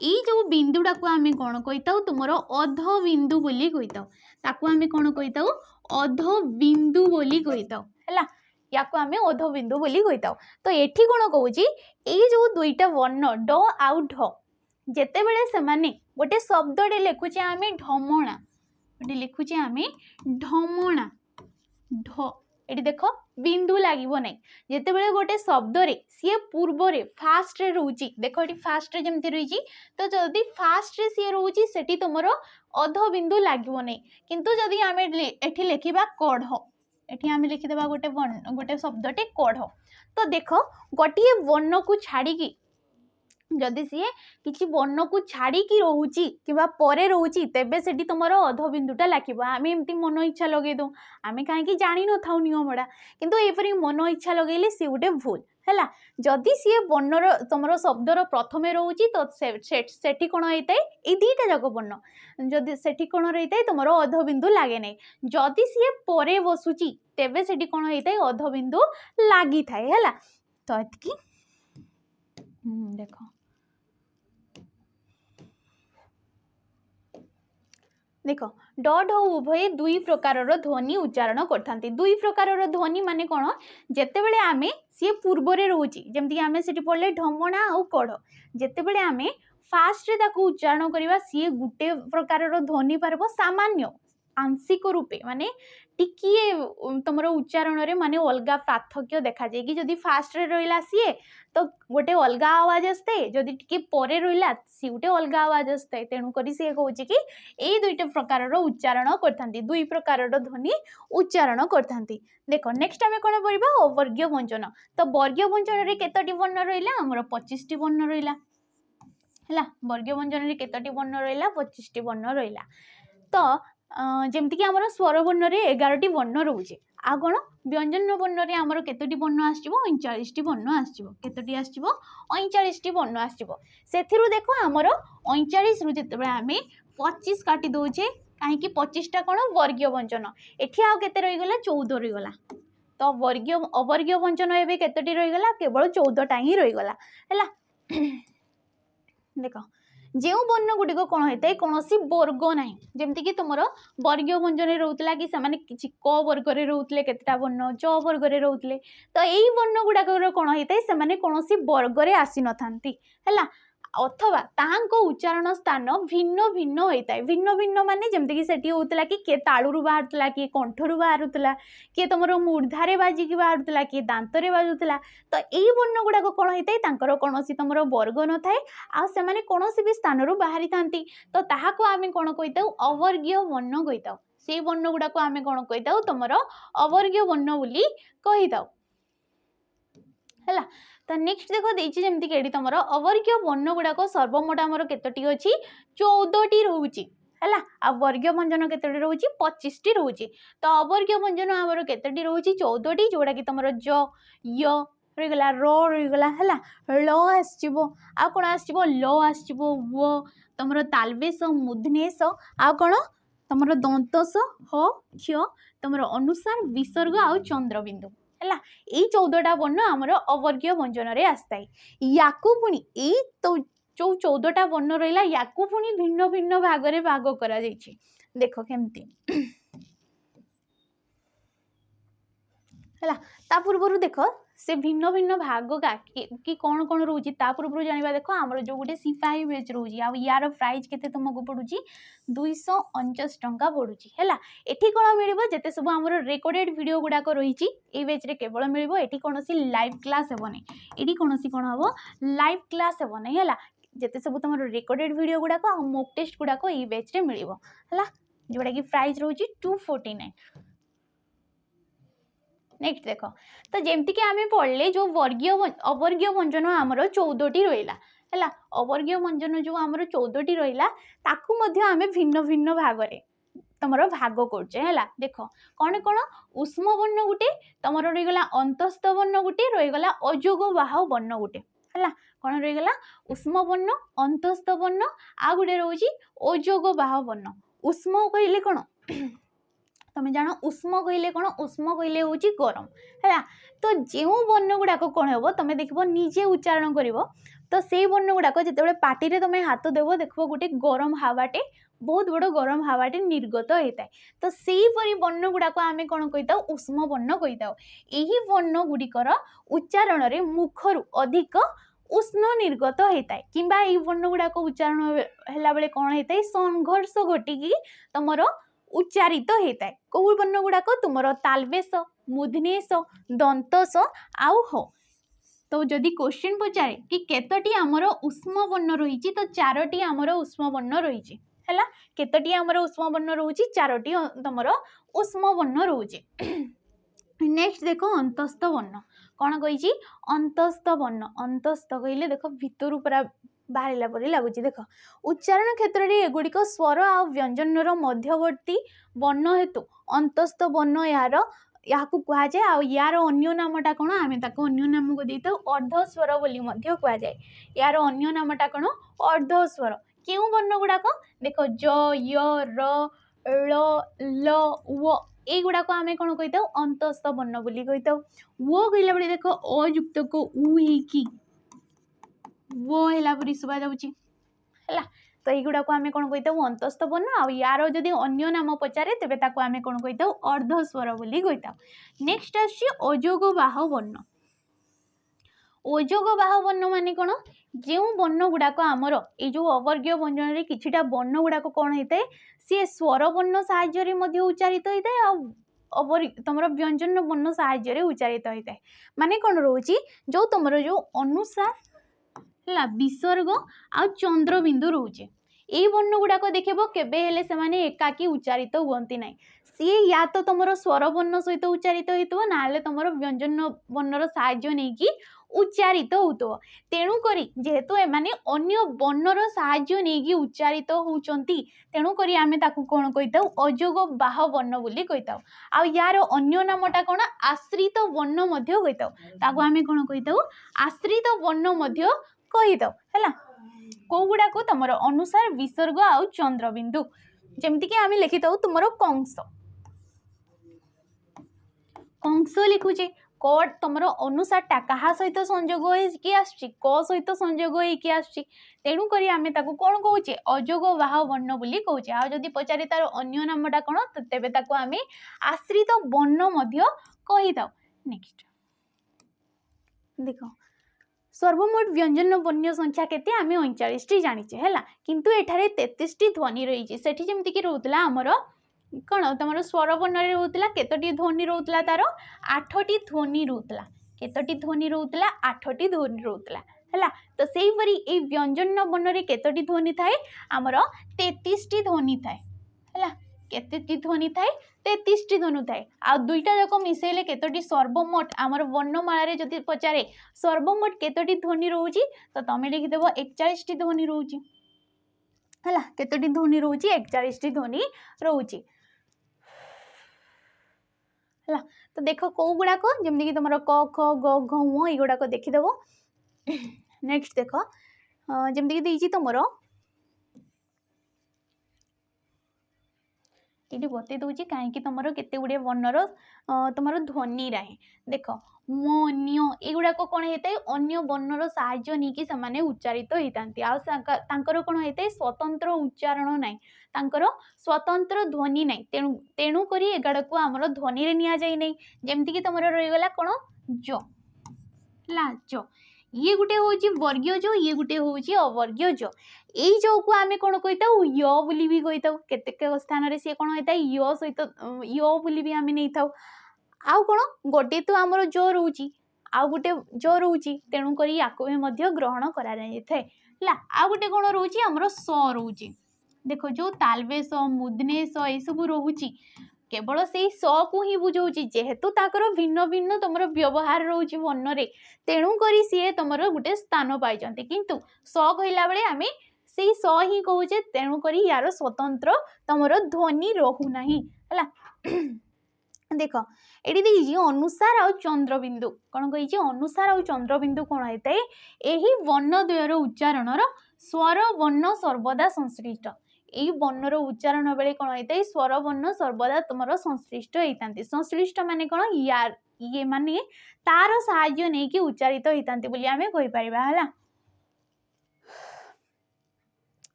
ई जो बिंदुडा को आमे कोन कहिताउ तुमरो अध बिंदु बोली कहिताउ। ताको आमे कोन कहिताउ अध बिंदु बोली कहिताउ हला। याको आमे अध बिंदु बोली कहिताउ। तो एठी कोन कहूची ए जो दुईटा वर्ण ड आउ ढ जेते बेले से माने गोटे शब्द रे लिखुचे आमे ढमणा गोटे लिखुचे आमे ढमणा ढ एटी देखो बिंदु लागिबो नै। जेते बेले गोटे शब्द रे सी पूर्व रे फास्ट रे रहउची देखो एटी फास्ट रे जेमति रहिची तो जदी फास्ट रे सी रहउची सेठी तुमरो अध बिंदु लागिबो नै। किंतु जदी आमे एठी लिखिबा कढ एठी आमे लिखि देबा गोटे शब्दटे कढ तो देखो गोटिए वर्ण को छाड़ी की जदि सी किछि वर्ण को छाड़ी की रहउची किबा परे रहउची तेबे सेठी तुमरो अध बिंदुटा लागिबो। आमे एमति मन इच्छा लगै दो आमे काहे कि जानि न थाउ नियमडा किंतु एपरि मन इच्छा लगैले सी उटे भूल हला। जदि सी वर्णर तुमरो शब्दर प्रथमे रहउची तो सेठी कोन होइतै ए दीटा जक वर्ण जदि सेठी कोन रहितै तुमरो अध बिंदु लागे नै। जदि सी परे बसुची तेबे सेठी कोन होइतै अध बिंदु लागि थाए हला। तो एतकी देखो देखो ड ढ उभय दुई प्रकार ध्वनि उच्चारण करथांती। दुई प्रकार ध्वनि माने कोन जेते बेले आमे सी पूर्व रे रहउची जेमति आमे सेठी पढले ढमणा आ कढ जेते बेले आमे फास्ट रे ताको उच्चारण करिवा सी गुटे प्रकार ध्वनि परबो सामान्य आंशिक रूपे माने टिकिए तुमरो उच्चारण रे माने अलगा पार्थक्य देखा जाय कि जदि फास्ट रे रहिला सी तो गोटे अलगा आवाज आस्ते जदि टिके परे रहिला सी गोटे अलगा आवाज आस्ते तेणु करी से कहउची कि एई दुईटा प्रकार उच्चारण करथांती दुई प्रकार ध्वनि उच्चारण करथांती। देखो नेक्स्ट आमे कोन पढिबा अवर्गीय व्यंजन। तो वर्गीय व्यंजन रे केतोटी वर्ण रहिला हमरो 25टी वर्ण रहिला हला। वर्गीय व्यंजन रे केतोटी वर्ण रहिला 25टी वर्ण रहिला। तो जेमति कि हमरो स्वर वर्ण रे 11टी वर्ण रहउचे आ कोन व्यंजन वर्ण रे हमरो केतोटी वर्ण आछिबो 39टी वर्ण आछिबो केतोटी आछिबो 39टी वर्ण आछिबो। सेथिरु देखो हमरो 39 रु जेतेबे आमे 25 काटी दोचे काहे कि 25टा कोन वर्गीय व्यंजन एठी आ केते रहि गला 14 रहि गला। तो वर्गीय अवर्गीय व्यंजन एबे केतोटी रहि गला केवल 14टा ही रहि गला हला। देखो जेउ वर्ण गुडी को कोन होइतै कोनोसी वर्ग नाही जेमति कि तुमरो वर्गीय व्यंजन रे रहउतला कि समाने किछि क वर्ग रे रहउतले केतटा वर्ण च वर्ग रे रहउतले तो एई वर्ण गुडा को कोन होइतै समाने कोनोसी वर्ग रे आसी नथांती हला। अथवा ताहांको उच्चारण स्थान भिन्न भिन्न होइताय। भिन्न भिन्न माने जेमति कि सेठी होतला कि के ताळुरु बाहरतला कि कंठरु बाहरतला कि तमरो मूर्धारे बाजी कि बाहरतला कि दांतरे बाजुतला तो एई वर्ण गुडा को कोन होइताय तांकर कोनोसी तमरो वर्ग न थाए आ से माने कोनोसी भी स्थानरु बाहरी थांती तो ताहाको आमे कोन कहिताउ अवर्गीय वर्ण कहिताउ। से वर्ण गुडा को आमे कोन कहिताउ तमरो अवर्गीय वर्ण बोली कहिताउ हला। तो नेक्स्ट देखो देछि जेमति कि एडी तमरो अवर्गीय वर्ण गुडा को सर्वमोट हमरो केतोटी अछि 14टी रहउची हला। आ वर्गीय व्यंजन केतोटी रहउची 25टी रहउची। तो अवर्गीय व्यंजन हमरो केतोटी रहउची 14टी जोडा कि तमरो ज य रहिगला र रहिगला हला ल आछिबो आ कोन आछिबो ल आछिबो व तमरो तालबेश मुधनेश आ कोन तुमर दंतस ह क्ष तुमर अनुसार विसर्ग आउ चंद्रबिंदु है यही 14टा वर्ण आमर अवर्गीय व्यंजन रे आसताए याकू पुणी यही तो जो 14टा वर्ण रहा या पुणी भिन्न भिन्न भाग रे भाग करा जाइछि देख केमती है ता पूर्व देख से भिन्न भिन्न भाग कि कौन कौन रोचे ता पूर्व जाना देख आमर जो गोटे सिपाही बेच रोचे यार प्राइज केते तुमको पड़ुची 249 टंका पड़ुची है एठी कौन मिल जिते सब आम रेकर्डेड वीडियो गुड़ाक रही ये बेच रे केवल मिल ये कौन लाइव क्लास हेबनी ये कौन कौन हम लाइव क्लास हेबनी है जिते सब तुम रेकर्डेड वीडियो गुड़ाक मॉक टेस्ट गुड़ाक ये बेच रे मिल है जोटा कि प्राइस रोचे 249 नेक्स्ट देख तो जमती कि आम पढ़ले जो वर्गीय अवर्गीय व्यंजन आमर 14टी रहा है अवर्गीय व्यंजन जो आमर 14टी रहा ताकू आम भिन्न भिन्न भाग में तुम भाग करचे है देख कौन कौन उष्म वर्ण गुटे तुम रहीगला अंतस्थ वर्ण गुटे रहीगला अजोग बाह वर्ण गुटे है कौन रहीगला उष्म वर्ण अंतस्थ वर्ण आ गुटे रोची अजोग बाह वर्ण उष्म कहले कौन तुम जान उष्म कहले कौन उष्म कहले हूँ गरम है तो जो वर्ण गुड़ाक कौन हम तुम देख निजे उच्चारण कर तो से वर्ण गुड़ाक जिते पार्टी में तुम हाथ देव देख गोटे गरम हावाटे बहुत बड़ गरम हावाटे निर्गत होता है तो से वर्ण गुड़ाक आम कौन कही उष्म वर्ण कही यही वर्ण गुड़िकर उच्चारण में मुखर अधिक उष्ण निर्गत होता है किंबा यही वर्ण गुड़ाक उच्चारण है बेले कौन होता है संघर्ष घटिकी तुम उच्चारित होता है कौ वर्ण गुड़ाक तुम तालवेश मूर्धनेश दंतस आउ हो तो जदि क्वेश्चन पचारे कि केतोटी आमर उष्म वर्ण रही तो 4टी आमर उष्म वर्ण रही है केतोटी आमर उष्म वर्ण रोचे 4टी तुम उष्म वर्ण रोचे नेक्स्ट देख अंतस्थ वर्ण कौन कही अंतस्थ वर्ण अंतस्थ कहले देख भितर पूरा बाहर परि लगुच देख उच्चारण क्षेत्र में एगुड़िक स्वर आ व्यंजन मध्यवर्ती वर्ण हेतु अंतस्थ वर्ण यार यहाँ कहुए यार अन्य नामटा कौन आम अन्य नाम को देता अर्धस्वर बोली कहुए यार अन्य नामटा कौन अर्धस्वर क्यों वर्ण गुड़ाक देख ज य र ल व ये गुड़ाक आम कौन कही अंतस्थ वर्ण बोली कही वो कहला बेले देख अयुक्त को उ ही वो है परी शुभा जाऊँगी है तो युड़ाक आम कौन कही अंतस्थ वर्ण आ यार जदि अन्य नाम पचारे तेरे आम कौन कही अर्धस्वर बोली कही नेक्स्ट आजोग बाह वर्ण अजोग बाह वर्ण मान कौन जो वर्ण गुड़ाक आमर ये जो अवर्गीय व्यंजन में किछिटा वर्ण गुड़ाक कौन होता है सी स्वर वर्ण साहाय्य उच्चारित होता है तुम व्यंजन वर्ण साहाय्य उच्चारित होता है माने कौन रोची जो तुम जो अनुसार है विसर्ग आ चंद्रबिंदु रोचे यही वर्ण गुड़ाक देखो केबे से एकाकी उच्चारित हुंती ना सी या तो तुम स्वर वर्ण सहित उच्चारित हो ना तुम व्यंजन वर्णर साहाय्य नहीं उच्चारित हो तेणुक जेहेतु एमाने अन्य वर्णर साहाय्य नहीं उच्चारित होती तेणुक आम कौन कही अजोग बाह वर्ण बोली कही आ यार अन्य नामटा कौन आश्रित वर्ण कही आम कौन कही आश्रित वर्ण कही है कौ गुड़ाक तुम अनुसार विसर्ग आउ चंद्रबिंदु जमती कि आम लिखि था तुम कंस कंस लिखुचे क तुम अनुसार टा क्या सहित संजोग होगी आसुची क सहित संजोग होगी आसुची तेणुक आम कौन कहे अजोग बाह वर्ण बोली कहे आ जदि पचारे तार अन्य नामटा कौन तेरे आम आश्रित वर्ण कही था नेक्स्ट देख सर्वमोट व्यंजन वर्ण संख्या केते आम 39 टी जानिचे है किंतु एठारे 33 टी ध्वनि रही से जमीक रोला आमर कौन तुम स्वर वर्ण रोला केतोटी ध्वनि रोला तार 8टी ध्वनि रोला केतोटी ध्वनि रोला 8टी ध्वनि रोला है तो से ही व्यंजन वर्ण रे केतोटी ध्वनि थाए आमर 33 टी ध्वनि थाए है केतोटी ध्वनि थाए 33 टी ध्वनि थाए आ दुईटा जाक मिसेले केतोटी सर्वमोट आमर वर्णमाला जदि पचारे सर्वमोट केतोटी ध्वनि रोची तो तुम लिखिदेव 41 टी ध्वनि रोची है केतोटी ध्वनि रोची 41 टी ध्वनि रोची है तो देख कौ गुड़ाक जमीक तुम क ख ग घ ङ युड़ाक देखीदेव नेक्स्ट देख जमीक तुम ये बतई दूसरी कहीं तुम केते गुड़े वर्णर तुम ध्वनि रहे देख म न्य एगुड़ाक कौन होता है अन्य वर्णर साहाय्य नहीं से उच्चारित होता कौन होता है स्वतंत्र उच्चारण नाई तांकर स्वतंत्र ध्वनि नाई तेणु करी एगाड़ को आमर ध्वनि रे निया जाई नहीं जमती तुम रहीगला कौन ज ला ज ये गुटे हूँ वर्गीय जो ये गुटे हूँ अवर्गीय जो यही जो को आम कौन कही य बोली भी कही केतेक स्थान रे सी कौन होता है य सहित य बोली भी आम नहीं था आउ कौन गोटे तो आमर जो रोची आउ गोटे जो रोची तेणुक या ग्रहण करा आउ गोटे कौन रोची आमर स रोची देख जो तालवेश मुदनेश ये सब रोची केवल से स को ही बुझाऊँ जेहेतु ताकर भिन्न भिन्न तुम व्यवहार रोचे वर्ण रे तेणुक सी तुम गोटे स्थान पाई किंतु स कहला बेले आम से स ही कहे तेणुक यार स्वतंत्र तुम ध्वनि रोना है देख ये देखिए अनुसार आ चंद्रबिंदु कौन कही अनुसार आ चंद्रबिंदु कौन होता है यही वर्णद्वयर उच्चारण स्वर वर्ण सर्वदा संश्लिष्ट यही वर्णर उच्चारण बेले कौन होता है स्वर वर्ण सर्वदा तुम संश्लिष्ट होता संश्लिष्ट माने कौन यार ये माने तार साहाय्य नहीं कि उच्चारित होता आम कहीपर है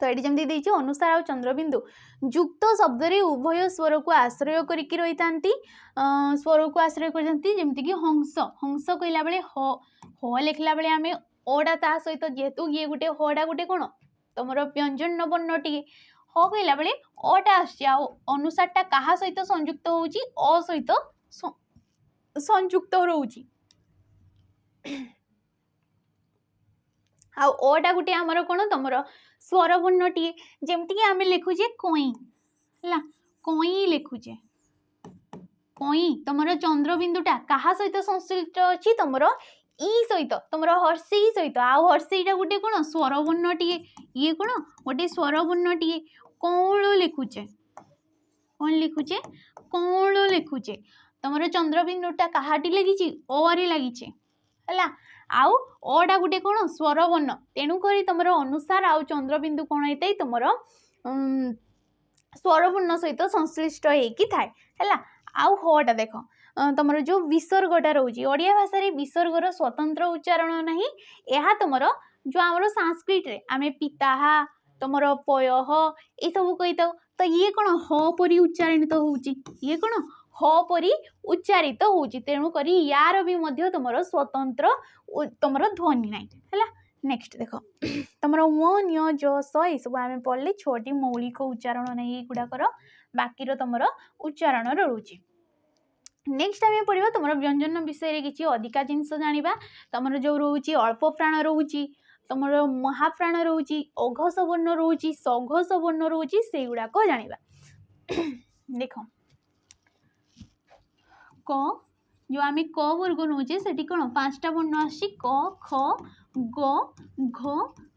तो ये जमी अनुसार आ चंद्रबिंदु युक्त शब्द रे उभय स्वर को आश्रय करके रही स्वर को आश्रय करमती हंस हंस कहला बेले ह लिखला बेले आम ओडा ता सहित जेहेतु ये गोटे हडा गोटे कौन तुम व्यंजन वर्ण टी ह कहला बेले अटा अनुसारटा क्या सहित संयुक्त होउची अ सहित संयुक्त रोची आटा गोटे आमर कौन तुम स्वर वर्ण टी जमती आम लिखुचे कई है कई लिखुचे कई तुम चंद्रबिंदुटा क्या सहित संश्लिष्ट अच्छी तुम ई सहित तुम हर्षई सहित आउ हर्षईटा गोटे कौन स्वर वर्ण टी ये कौन गोटे स्वर वर्ण टी कौल लिखुचे कौन लिखुचे कौल लिखुचे तुम चंद्रबिंदुटा कहाटी लगी अरे लगी है आउ अटा गोटे कौन स्वर वर्ण तेणुक तुम अनुसार आउ चंद्रबिंदु कौन होता है तुम स्वर वर्ण सहित संश्लिष्ट होगी थाए है आउ हटा देख तुम जो विसर्गटा रोचे ओडिया भाषा रे विसर्गर स्वतंत्र उच्चारण नहीं यह तुम जो आम संस्कृत रे आम पिता तुम पय ये सब कही तो ये कौन ह परी उच्चारित होची ये कौन ह परी उच्चारित होची तेणुक यार भी तुम स्वतंत्र तुम ध्वनि नाई है नेक्स्ट देख तुम म न्य ज स ये सब आम पढ़ले 6टी मौलिक उच्चारण नहीं गुड़ाकर बाकी तुम उच्चारण रोचे नेक्स्ट आम पढ़ा तुम व्यंजन विषय किसी अधिका जिनस जाना तुम जो रोचे अल्प प्राण रोचे तुम महाप्राण रोचे अघस वर्ण रोचे सघस वर्ण रोचे से गुड़ाक जाना देख क जो आम क वर्ग नौचे से कौन 5टा वर्ण आसी क ख ग घ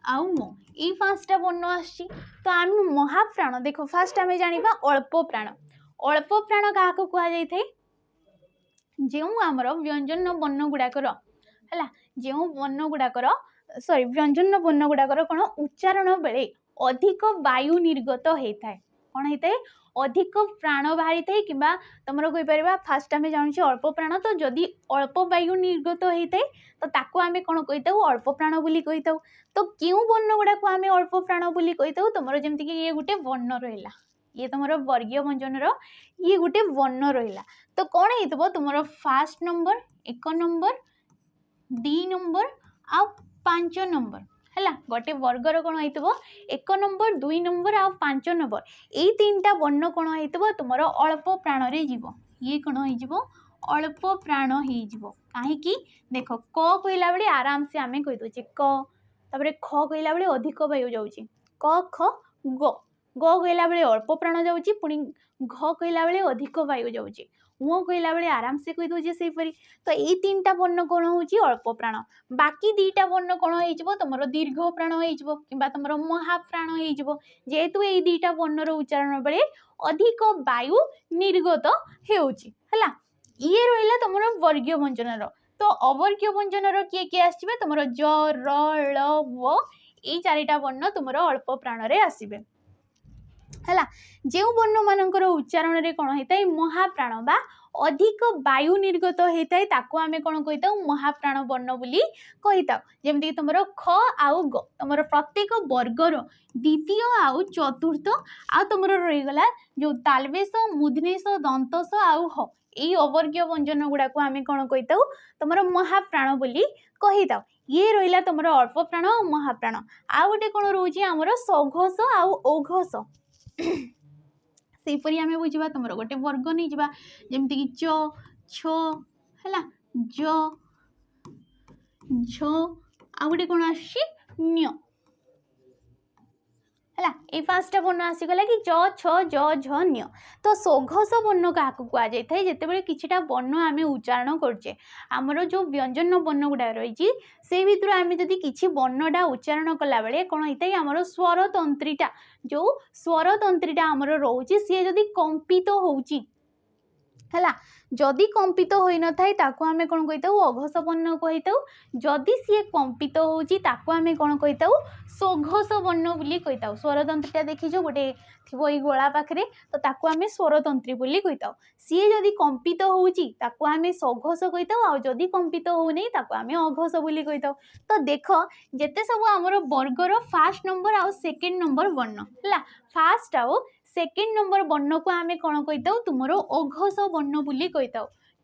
आउ म ये 5टा वर्ण आसी तो आम महाप्राण देख फास्ट आम जाना अल्प प्राण क्या कहुए जो आमर व्यंजन वर्ण गुड़ाकर है जो वर्ण गुड़ाकर सॉरी व्यंजन वर्ण गुड़ाकर कौन उच्चारण बेले अधिक वायु निर्गत होता है कौन होता है अधिक प्राण बाहरी थाए कि तुम कहीपर फास्ट आम जानूँ अल्प प्राण तो जदि अल्प वायु निर्गत होता है तो ताको आम कौन कही अल्प प्राण बोली कही तो क्यों वर्ण गुड़ाक आम अल्प प्राण बोली कही तुम जमीक ये गोटे वर्ण रहा ये तुम वर्गीय व्यंजन ये गोटे वर्ण रहा तो कौन हो तुम फास्ट नंबर 1 नंबर 2 नंबर आ 5 नंबर है गोटे वर्गर कौन हो 1 नंबर 2 नंबर आ 5 नंबर ये 3टा वर्ण कौन हो तुम अल्प प्राण रे जीव ये कौन हो अल्प प्राण हो कहीं देख क कहला बेले आराम से आम कहीदे क ख कहला बेले अधिक वायु जाऊँगी क ख ग कहला बेले अल्प प्राण जाऊँगी पुणी घ कहला बेले अधिक वायु जाऊँगी म कहला बेले आराम से कहीदे से तो ये 3टा वर्ण कौन हो अल्प प्राण बाकी 2टा वर्ण कौन हो तुम दीर्घ प्राण हो तुम महाप्राण जेहेतु ये 2टा वर्णर उच्चारण बेले अधिक वायु निर्गत है ये रहा तुम वर्गीय व्यंजन तो अवर्गीय व्यंजन किए किए आसवे तुम ज र ळ व ये 4टा वर्ण तुम अल्प प्राण रे आसवे है जो वर्ण मानकर उच्चारण में कौन होता है महाप्राण बा अधिक वायु निर्गत होता है ताको आमे कौन कही महाप्राण वर्ण बोली कही जमीक तुम ख आउ ग तुम प्रत्येक वर्गर द्वितीय आउ चतुर्थ आ तुम रहीगला जो तालवेश मूर्धनेश दंतस आउ ह यही अवर्गीय व्यंजन गुड़ा को आमे कौन कही तुम महाप्राण बोली कही ये रहा तुम अल्प प्राण और महाप्राण आ गोटे कौन रोचे आमर सघस आउ औघस सेपरी आम बुझा तुम गोटे वर्ग नहीं जावा जमती कि च छ है ज झ आ गोटे कौन आन्य है ये पांचटा वर्ण आसीगला कि च छ ज झ न्य तो सघस वर्ण क्या कहुए जिते किछिटा वर्ण आम उच्चारण करछे आमर जो व्यंजन वर्ण गुड़ा रही से भितर आम जदि किछि वर्णटा उच्चारण कला बेले कौन होता है आमर स्वर तंत्रीटा जो स्वर तंत्रीटा आमर रोचे सी जदि कंपित होउची है जदि कंपित हो न थाए ताको आमे कौन कही अघस वर्ण कही जदि सी कंपित होउची ताको आमे कौन कही सघस वर्ण बोली कही स्वरतंत्रीटा देखीज गोटे थी ये गोला पाखे तो ताको आमे स्वरतंत्री बोली कही सी जदि कंपित होउची ताको आमे सघस कही जदि कंपित होउनी ताको आमे अघस बोली कही तो देख जेते सब आमर वर्गर फास्ट नंबर आउ सेकेंड नंबर वर्ण है फास्ट आउ सेकेंड नंबर वर्ण को आमे कौन कही तुम अघस वर्ण बोली कही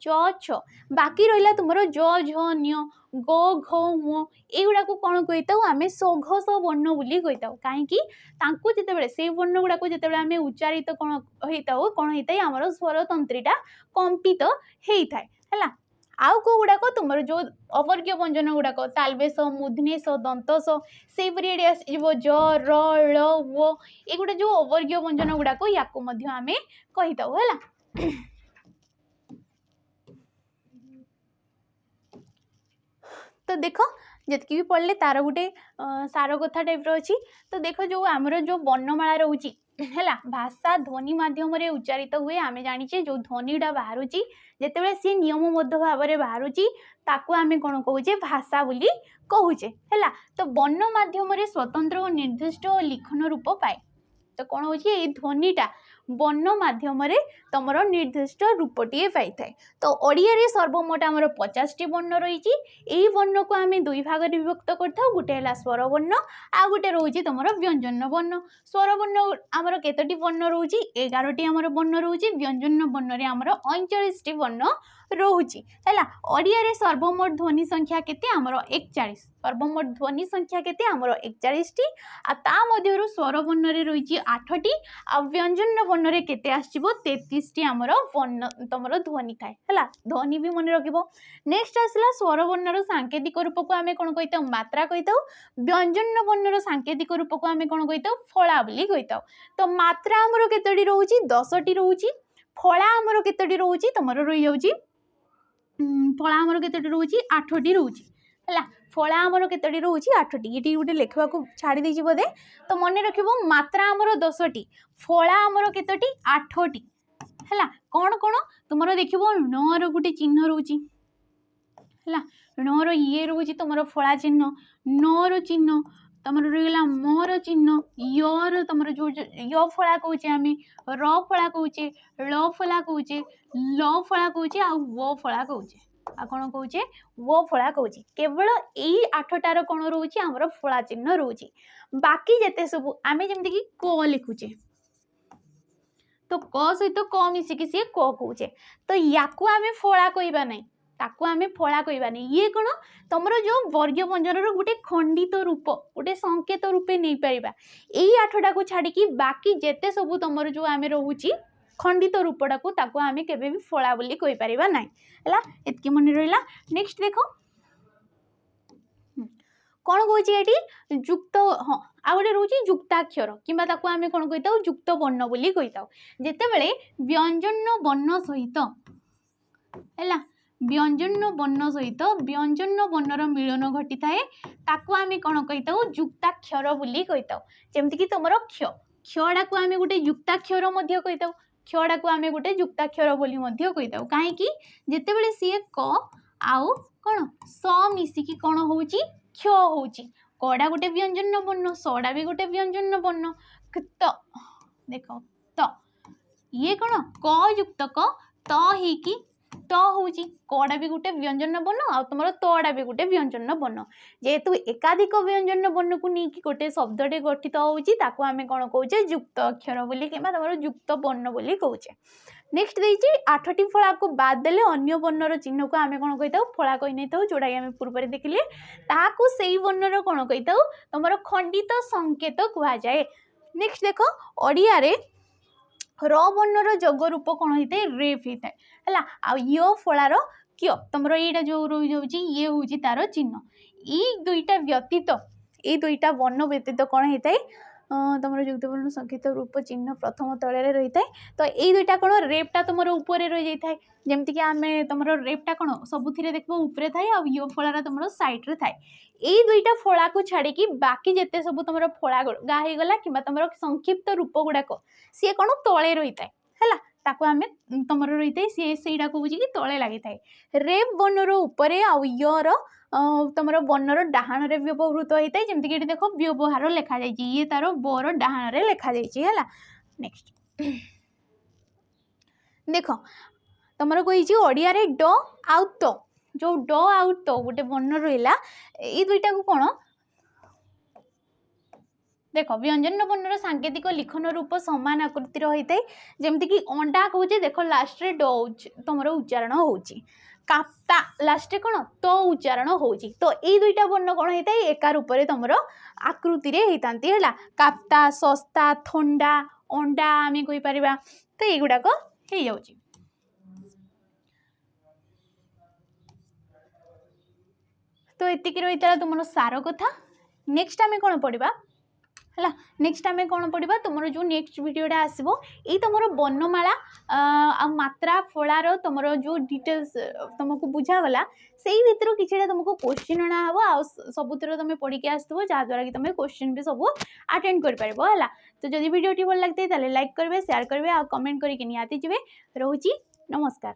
च छ बाकी रहा तुम ज झ न्य ग घ म युवा कौन कही आम सघस वर्ण बोली कही कहीं जिते से वर्ण गुड़ा जिते आम उच्चारित कौन होता है आमर स्वरतंत्रीटा कंपित होता है आउ को गुड़ाक तुम जो अवर्गीय व्यंजन गुड़ाक तालवेश मूर्धनेश दंतस से ज र ळ वो ये गोटे जो अवर्गीय व्यंजन गुड़ाक या आम कही है तो देख जितकी भी पढ़ले तार गोटे सार कथा टाइप अच्छी तो देख जो आमर जो वर्णमाला रोची है भाषा ध्वनि माध्यम रे उच्चारित हुए आम जाचे जो ध्वनिटा बाहर जिते सी नियमबद्ध भाव में बाहर ताकू आम कौन कहे भाषा बोली कहूचे है तो वर्ण माध्यम स्वतंत्र और निर्दिष्ट लिखन रूप पाए तो कौन हो ध्वनिटा वर्ण माध्यम तुम निर्दिष्ट रूपटे पाई था तो ओडिया रे सर्वमोट आमर 50टी वर्ण रही यही वर्ण को आम दुई भाग विभक्त करता गोटे है स्वर वर्ण आ गोटे रोचे तुम व्यंजन वर्ण स्वर वर्ण आमर केतोटी वर्ण रोचे 11टी आमर वर्ण रोचे व्यंजन वर्ण रे आमर 39टी वर्ण रोचे है ओडिया रे सर्वमोट ध्वनि संख्या केते आमर 41 सर्वमोट ध्वनि संख्या केते आमर 41टी आ मध्यरु स्वर वर्ण रे रही 8टी आ व्यंजन वर्ण रे केते आसीबो 33टी आमर वर्ण तमरो ध्वनि थाए है ध्वनि भी मन रखिबो नेक्स्ट आसला स्वर वर्णर सांकेतिक रूप को आम कौन कही मात्रा कही व्यंजन वर्णर सांकेतिक रूप को आम कौन कही फला बोली कही तो मात्रा आमर केतोटी रोची 10टी रोची फला आमर केतोटी रोची तुम रही जाऊँगी फला आमर केतोटी रोची 8टी रोची है फला आमर केतोटी रोची 8टी ये गोटे लिखा छाड़ी देछि बोधे तो मन रखिबो मात्रा आमर 10टी फला आमर केतोटी 8टी है कौन कौन तुम देखिबो नर गोटे चिन्ह रोची है णर ये रोचे तुम फला चिन्ह नर चिन्ह तुम रहीगला मर चिन्ह यर तुम जो य फला कहे आम र फला कहे ल फला कहे ल फला कहे आ वो फला कहे आ कौन कहे वो फला कहे केवल यही 8टार कौन रोचे आमर फला चिन्ह रोचे बाकी जिते सब आम जमी कि क लिखुचे तो क सहित क मिसिकी सी क कहे तो या आम फला कहवा ना ताकू आम फला कहवा नहीं ये कौन तुम जो वर्ग व्यंजन गोटे खंडित रूप गोटे संकेत रूपे नहीं पार यही 8टा को छाड़ी बाकी जिते सब तुम जो आम रोचे खंडित रूपटा को ताकू आम केबे भी फला बोली कहि परिबा नाही हला एतकी मन रहिला नेक्स्ट देखो कौन कहे ये युक्त हाँ आ गए रोचे युक्ताक्षर किंबा ताकू आम कौन कही युक्त वर्ण बोली कही जितेबले व्यंजन वर्ण सहित है व्यंजन वर्ण सहित व्यंजन वर्णर मिलन घटी थाए ताकू आम कौन कही युक्ताक्षर बोली कही जमती कि तुम क्ष क्षटा को आम गोटे युक्ताक्षर कही क्षटा को आम गोटे युक्ताक्षर बोली कही कहीं जितेबले सी क आउ कौन स मिसिकी कौन होची क्ष होची कड़ा गोटे व्यंजन वर्ण सड़ा भी गोटे व्यंजन वर्ण देख त ये कौन क युक्त क त ही त हूँ कड़ा भी गोटे व्यंजन वर्ण आ तुम तड़ा भी गोटे व्यंजन वर्ण जेहेतु एकाधिक व्यंजन वर्ण को नहीं गोटे शब्दटे गठित होची ताको आमे कौन कहूचे युक्त अक्षर बोली कि तुम युक्त वर्ण बोली कहूचे नेक्स्ट देइछि 8टी फला को बाद देले अन्य वर्णर चिन्ह को आमे कौन कहिताऊ फला कहि नै ताऊ जोडा आमे पूर्व देखिले ताहाकू सेही वर्णर कौन कहिताऊ तुमरो खंडित संकेत कुआ जाए नेक्स्ट देखो ओडिया रे र वर्णर जग रूप कौन होता है रेफ होता है है आ यो फलार क्य तुम यहाँ जो रही जाऊँगी ये हूँ तार चिन्ह ये दुईटा व्यतीत ये दुईटा वर्ण व्यतीत कौन होता है तुम युक्त वर्ण संकेत रूप चिन्ह प्रथम तले रही है तो ये दुईटा कौन रेपटा तुम ऊपर रही जाए जमती आम तुम रेपटा कौन सबुथ देख ऊपर थाए आ यो फलार तुम सैड्रे थाए ये दुईटा फला को छाड़ी बाकी जिते सब तुम फला गा होगा कि तुम संक्षिप्त रूप गुड़ाक सी कौन तले रही है है ताको आम तुम रही है सी सेटा कौच कि तले लगी था रेप वर्णर उपरे आर तुम वर्णर डाहाण व्यवहृत होता है जमीक ये देख व्यवहार लिखा जाए ये तार बर डाहाण लिखा जाए नेक्स्ट देख तुम कही ओडिया रे ड आउ तो जो ड आउ तो गोटे वर्ण रहा ये दुईटा को कौन देख व्यंजन वर्णर सांकेतिक लिखन रूप सामान आकृतिर होता है जमती कि अंडा कहे देख लास्ट रे ड तुम उच्चारण होची काप्ता लास्ट कौन तो उच्चारण होची तो ये दुईटा वर्ण कौन होता है एका रूप से तुम आकृति होता है काप्ता सस्ता थंडा अंडा आम कहीपर तो युवाक हो जाऊँ तो एतिक रही तुम सार कथा नेक्स्ट आम कौन पढ़ा है नेक्स्ट आम कौन पढ़ा तुम जो नेक्स्ट वीडियोटा आसो ये तुम वर्णमाला आ मात्रा फलार तुम जो डिटेल्स तुमको बुझागला से भर कि तुमको क्वेश्चन अणाव आ सबुतिर तुम पढ़ी आसो जहाद्वारा कि तुम क्वेश्चन भी सब अटेंड कर पार है तो जब वीडियो भल लगता है लाइक करेंगे शेयर करेंगे आ कमेंट करके निहाती जी रोची नमस्कार।